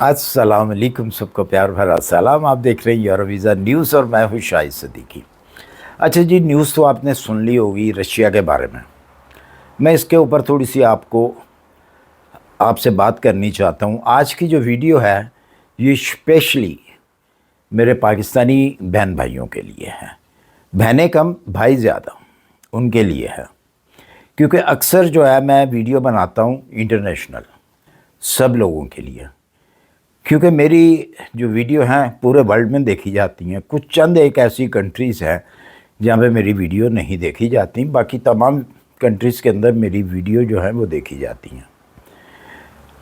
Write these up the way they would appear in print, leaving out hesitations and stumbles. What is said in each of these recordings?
अस्सलाम वालेकुम, सबको प्यार भरा सलाम। आप देख रहे हैं यूरोवीज़ा न्यूज़ और मैं हूँ शाहिद सिद्दीकी। अच्छा जी, न्यूज़ तो आपने सुन ली होगी रशिया के बारे में। मैं इसके ऊपर थोड़ी सी आपसे बात करनी चाहता हूँ। आज की जो वीडियो है ये स्पेशली मेरे पाकिस्तानी बहन भाइयों के लिए है। बहनें कम, भाई ज़्यादा, उनके लिए है। क्योंकि अक्सर जो है मैं वीडियो बनाता हूँ इंटरनेशनल, सब लोगों के लिए। क्योंकि मेरी जो वीडियो हैं पूरे वर्ल्ड में देखी जाती हैं। कुछ चंद एक ऐसी कंट्रीज़ हैं जहाँ पे मेरी वीडियो नहीं देखी जाती, बाकी तमाम कंट्रीज़ के अंदर मेरी वीडियो जो है वो देखी जाती हैं।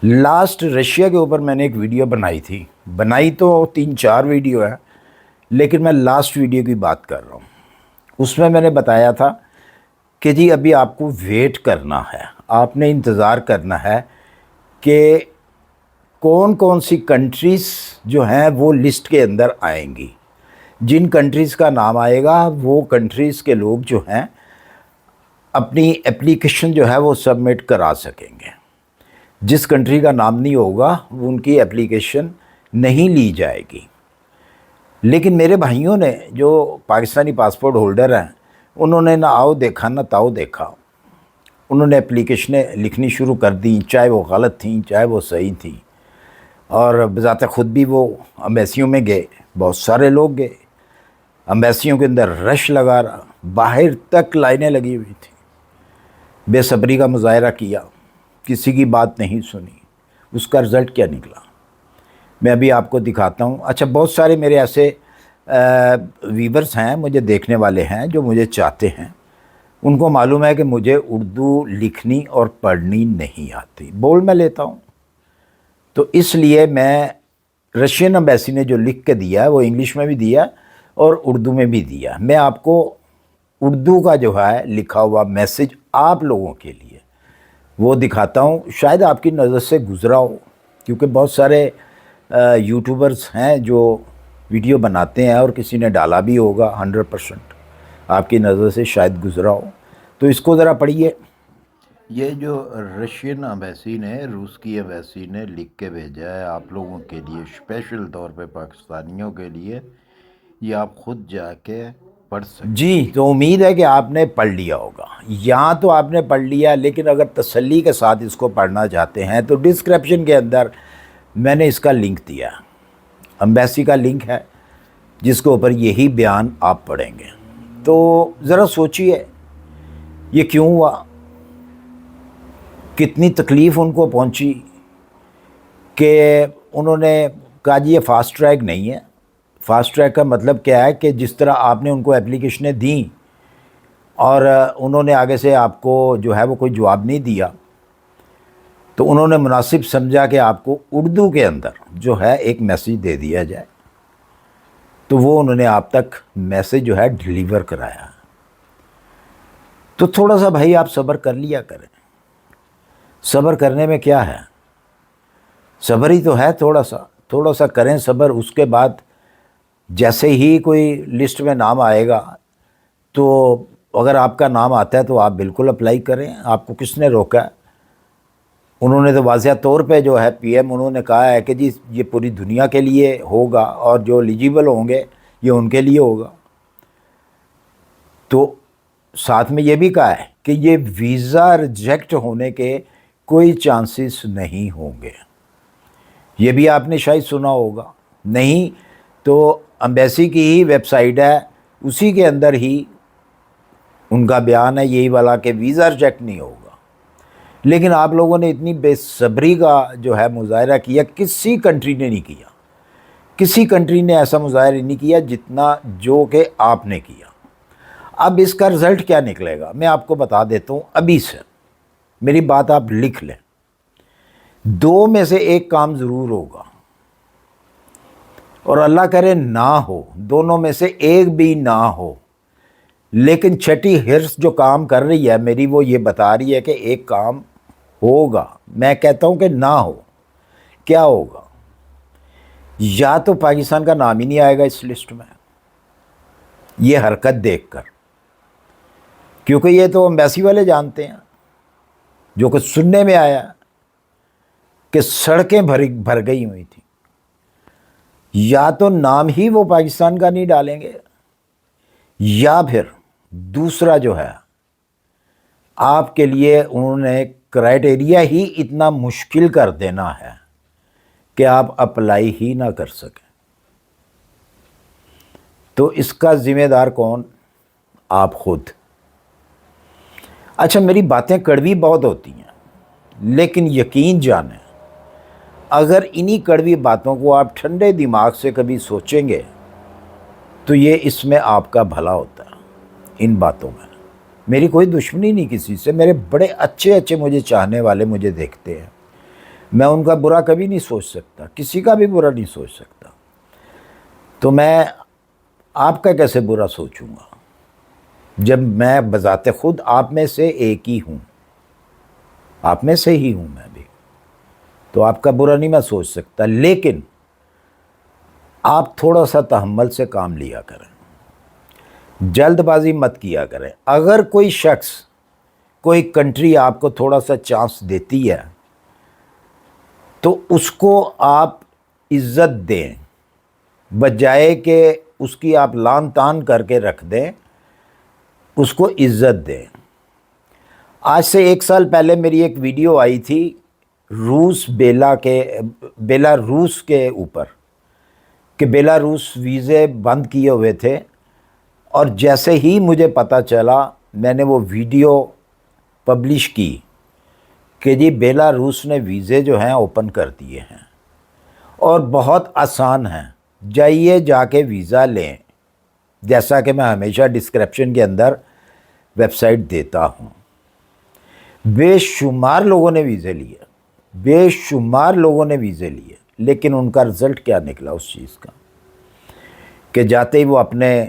लास्ट रशिया के ऊपर मैंने एक वीडियो बनाई थी। बनाई तो 3-4 वीडियो है, लेकिन मैं लास्ट वीडियो की बात कर रहा हूँ। उसमें मैंने बताया था कि जी अभी आपको वेट करना है, आपने इंतज़ार करना है कि कौन कौन सी कंट्रीज़ जो हैं वो लिस्ट के अंदर आएंगी। जिन कंट्रीज़ का नाम आएगा वो कंट्रीज़ के लोग जो हैं अपनी एप्लीकेशन जो है वो सबमिट करा सकेंगे। जिस कंट्री का नाम नहीं होगा वो उनकी एप्लीकेशन नहीं ली जाएगी। लेकिन मेरे भाइयों ने जो पाकिस्तानी पासपोर्ट होल्डर हैं, उन्होंने ना आओ देखा ना ताओ देखा। उन्होंने एप्लीकेशनें लिखनी शुरू कर दी, चाहे वो गलत थी चाहे वो सही थी। और बज़ाते ख़ुद भी वो अम्बेसियों में गए, बहुत सारे लोग गए। अम्बेसियों के अंदर रश लगा रहा, बाहर तक लाइनें लगी हुई थी। बेसब्री का मुजाहरा किया, किसी की बात नहीं सुनी। उसका रिज़ल्ट क्या निकला मैं अभी आपको दिखाता हूँ। अच्छा, बहुत सारे मेरे ऐसे व्यूवर्स हैं, मुझे देखने वाले हैं, जो मुझे चाहते हैं। उनको मालूम है कि मुझे उर्दू लिखनी और पढ़नी नहीं आती, बोल मैं लेता हूँ। तो इसलिए मैं रशियन एम्बेसी ने जो लिख के दिया है वो इंग्लिश में भी दिया और उर्दू में भी दिया। मैं आपको उर्दू का जो है लिखा हुआ मैसेज आप लोगों के लिए वो दिखाता हूँ। शायद आपकी नज़र से गुज़रा हो, क्योंकि बहुत सारे यूट्यूबर्स हैं जो वीडियो बनाते हैं और किसी ने डाला भी होगा। 100% आपकी नज़र से शायद गुज़रा हो। तो इसको ज़रा पढ़िए। ये जो रशियन एम्बेसी ने, रूस की एम्बेसी ने लिख के भेजा है आप लोगों के लिए, स्पेशल तौर पे पाकिस्तानियों के लिए। ये आप ख़ुद जाके पढ़ सकते जी। तो उम्मीद है कि आपने पढ़ लिया होगा। यहाँ तो आपने पढ़ लिया, लेकिन अगर तसल्ली के साथ इसको पढ़ना चाहते हैं तो डिस्क्रिप्शन के अंदर मैंने इसका लिंक दिया, एम्बेसी का लिंक है, जिसके ऊपर यही बयान आप पढ़ेंगे। तो ज़रा सोचिए ये क्यों हुआ, कितनी तकलीफ़ उनको पहुंची कि उन्होंने कहा जी ये फ़ास्ट ट्रैक नहीं है। फ़ास्ट ट्रैक का मतलब क्या है कि जिस तरह आपने उनको एप्लीकेशनें दी और उन्होंने आगे से आपको जो है वो कोई जवाब नहीं दिया, तो उन्होंने मुनासिब समझा कि आपको उर्दू के अंदर जो है एक मैसेज दे दिया जाए। तो वो उन्होंने आप तक मैसेज जो है डिलीवर कराया। तो थोड़ा सा भाई आप सब्र कर लिया करें। सब्र करने में क्या है, सब्र ही तो है। थोड़ा सा करें सब्र। उसके बाद जैसे ही कोई लिस्ट में नाम आएगा, तो अगर आपका नाम आता है तो आप बिल्कुल अप्लाई करें। आपको किसने रोका है? उन्होंने तो वाज़िया तौर पे जो है पीएम उन्होंने कहा है कि जी ये पूरी दुनिया के लिए होगा और जो एलिजिबल होंगे ये उनके लिए होगा। तो साथ में ये भी कहा है कि ये वीज़ा रिजेक्ट होने के कोई चांसेस नहीं होंगे। ये भी आपने शायद सुना होगा। नहीं तो एम्बेसी की ही वेबसाइट है, उसी के अंदर ही उनका बयान है यही वाला कि वीज़ा रिजेक्ट नहीं होगा। लेकिन आप लोगों ने इतनी बेसब्री का जो है मुजाहरा किया, किसी कंट्री ने नहीं किया। किसी कंट्री ने ऐसा मुजाहरा नहीं किया जितना जो कि आपने किया। अब इसका रिज़ल्ट क्या निकलेगा मैं आपको बता देता हूँ अभी से। मेरी बात आप लिख लें। 2 में से एक काम ज़रूर होगा, और अल्लाह करे ना हो, दोनों में से एक भी ना हो। लेकिन छठी हिर्स जो काम कर रही है मेरी, वो ये बता रही है कि एक काम होगा। मैं कहता हूँ कि ना हो। क्या होगा? या तो पाकिस्तान का नाम ही नहीं आएगा इस लिस्ट में, ये हरकत देखकर, क्योंकि ये तो एम्बेसी वाले जानते हैं। जो कुछ सुनने में आया कि सड़कें भर गई हुई थी, یا تو نام ہی وہ پاکستان کا نہیں ڈالیں گے، یا پھر دوسرا جو ہے آپ کے لیے انہوں نے کرائٹیریا ہی اتنا مشکل کر دینا ہے کہ آپ اپلائی ہی نہ کر سکیں۔ تو اس کا ذمہ دار کون؟ آپ خود۔ اچھا، میری باتیں کڑوی بہت ہوتی ہیں، لیکن یقین جانیں اگر انہی کڑوی باتوں کو آپ ٹھنڈے دماغ سے کبھی سوچیں گے تو یہ اس میں آپ کا بھلا ہوتا ہے۔ ان باتوں میں میری کوئی دشمنی نہیں کسی سے، میرے بڑے اچھے مجھے چاہنے والے مجھے دیکھتے ہیں، میں ان کا برا کبھی نہیں سوچ سکتا، کسی کا بھی برا نہیں سوچ سکتا، تو میں آپ کا کیسے برا سوچوں گا جب میں بذات خود آپ میں سے ایک ہی ہوں، آپ میں سے ہی ہوں میں بھی، تو آپ کا برا نہیں میں سوچ سکتا۔ لیکن آپ تھوڑا سا تحمل سے کام لیا کریں، جلد بازی مت کیا کریں۔ اگر کوئی شخص، کوئی کنٹری آپ کو تھوڑا سا چانس دیتی ہے تو اس کو آپ عزت دیں، بجائے کہ اس کی آپ لان تان کر کے رکھ دیں، اس کو عزت دیں۔ آج سے 1 سال پہلے میری ایک ویڈیو آئی تھی بیلاروس کے اوپر، کہ بیلاروس ویزے بند کیے ہوئے تھے، اور جیسے ہی مجھے پتہ چلا میں نے وہ ویڈیو پبلش کی کہ جی بیلاروس نے ویزے جو ہیں اوپن کر دیے ہیں اور بہت آسان ہیں، جائیے جا کے ویزا لیں، جیسا کہ میں ہمیشہ ڈسکرپشن کے اندر ویب سائٹ دیتا ہوں۔ بے شمار لوگوں نے ویزے لیے، بے شمار لوگوں نے ویزے لیے، لیکن ان کا رزلٹ کیا نکلا اس چیز کا کہ جاتے ہی وہ اپنے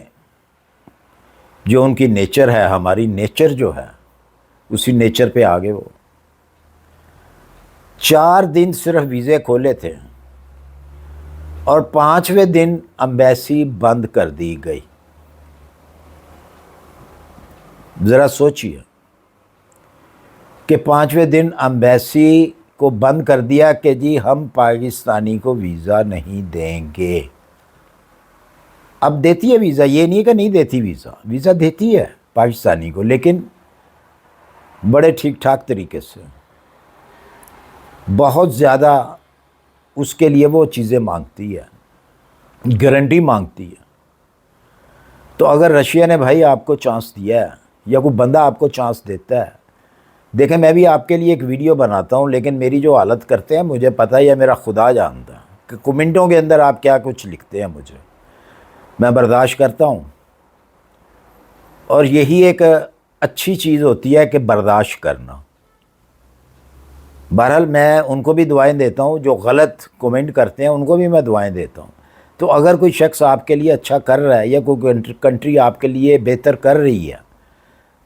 جو ان کی نیچر ہے، ہماری نیچر جو ہے، اسی نیچر پہ آگے وہ 4 دن صرف ویزے کھولے تھے اور 5ویں دن امبیسی بند کر دی گئی۔ ذرا سوچئے کہ 5ویں دن امبیسی کو بند کر دیا کہ جی ہم پاکستانی کو ویزا نہیں دیں گے۔ اب دیتی ہے ویزا، یہ نہیں کہ نہیں دیتی ویزا، ویزا دیتی ہے پاکستانی کو، لیکن بڑے ٹھیک ٹھاک طریقے سے، بہت زیادہ اس کے لیے وہ چیزیں مانگتی ہے، گارنٹی مانگتی ہے۔ تو اگر رشیا نے بھائی آپ کو چانس دیا ہے یا کوئی بندہ آپ کو چانس دیتا ہے، دیکھیں میں بھی آپ کے لیے ایک ویڈیو بناتا ہوں، لیکن میری جو حالت کرتے ہیں مجھے پتہ ہے، یا میرا خدا جانتا ہے کہ کمنٹوں کے اندر آپ کیا کچھ لکھتے ہیں، مجھے میں برداشت کرتا ہوں، اور یہی ایک اچھی چیز ہوتی ہے کہ برداشت کرنا۔ بہرحال میں ان کو بھی دعائیں دیتا ہوں، جو غلط کومنٹ کرتے ہیں ان کو بھی میں دعائیں دیتا ہوں۔ تو اگر کوئی شخص آپ کے لیے اچھا کر رہا ہے یا کوئی کنٹری آپ کے لیے بہتر کر رہی ہے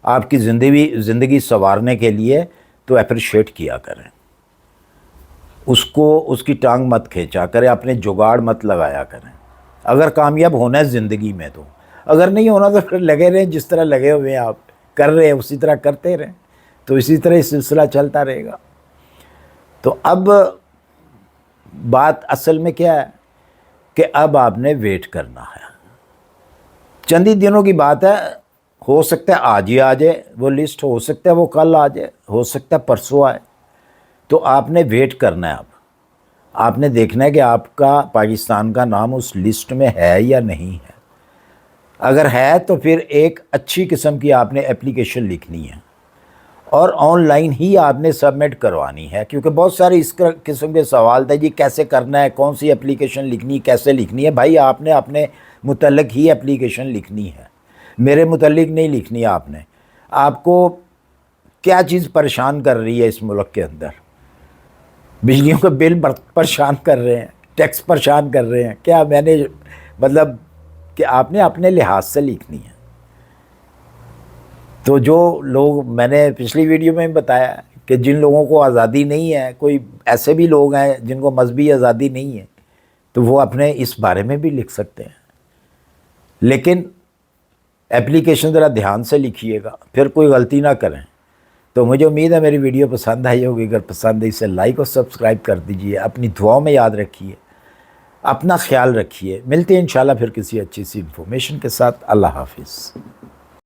آپ کی زندگی سنوارنے کے لیے، تو اپریشیٹ کیا کریں، اس کو، اس کی ٹانگ مت کھینچا کریں، اپنے جگاڑ مت لگایا کریں۔ اگر کامیاب ہونا ہے زندگی میں تو، اگر نہیں ہونا تو پھر لگے رہیں جس طرح لگے ہوئے ہیں، آپ کر رہے ہیں اسی طرح کرتے رہیں، تو اسی طرح یہ سلسلہ چلتا رہے گا۔ تو اب بات اصل میں کیا ہے کہ اب آپ نے ویٹ کرنا ہے، چند ہی دنوں کی بات ہے، ہو سکتا ہے آج ہی آ جائے وہ لسٹ، ہو سکتا ہے وہ کل آ جائے، ہو سکتا ہے پرسوں آئے، تو آپ نے ویٹ کرنا ہے۔ اب آپ نے دیکھنا ہے کہ آپ کا پاکستان کا نام اس لسٹ میں ہے یا نہیں ہے۔ اگر ہے تو پھر ایک اچھی قسم کی آپ نے اپلیکیشن لکھنی ہے، اور آن لائن ہی آپ نے سبمٹ کروانی ہے، کیونکہ بہت سارے اس قسم کے سوال تھے، جی کیسے کرنا ہے، کون سی اپلیکیشن لکھنی، کیسے لکھنی ہے۔ بھائی آپ نے اپنے متعلق ہی اپلیکیشن لکھنی ہے، میرے متعلق نہیں لکھنی ہے۔ آپ کو کیا چیز پریشان کر رہی ہے اس ملک کے اندر؟ بجلیوں کے بل پریشان کر رہے ہیں، ٹیکس پریشان کر رہے ہیں کیا؟ میں نے مطلب کہ آپ نے اپنے لحاظ سے لکھنی ہے۔ تو جو لوگ، میں نے پچھلی ویڈیو میں بتایا کہ جن لوگوں کو آزادی نہیں ہے، کوئی ایسے بھی لوگ ہیں جن کو مذہبی آزادی نہیں ہے، تو وہ اپنے اس بارے میں بھی لکھ سکتے ہیں، لیکن اپلیکیشن ذرا دھیان سے لکھیے گا، پھر کوئی غلطی نہ کریں۔ تو مجھے امید ہے میری ویڈیو پسند آئی ہوگی، اگر پسند ہے اسے لائک اور سبسکرائب کر دیجئے، اپنی دعاؤں میں یاد رکھیے۔ اپنا خیال رکھیے، ملتے ہیں انشاءاللہ پھر کسی اچھی سی انفارمیشن کے ساتھ۔ اللہ حافظ۔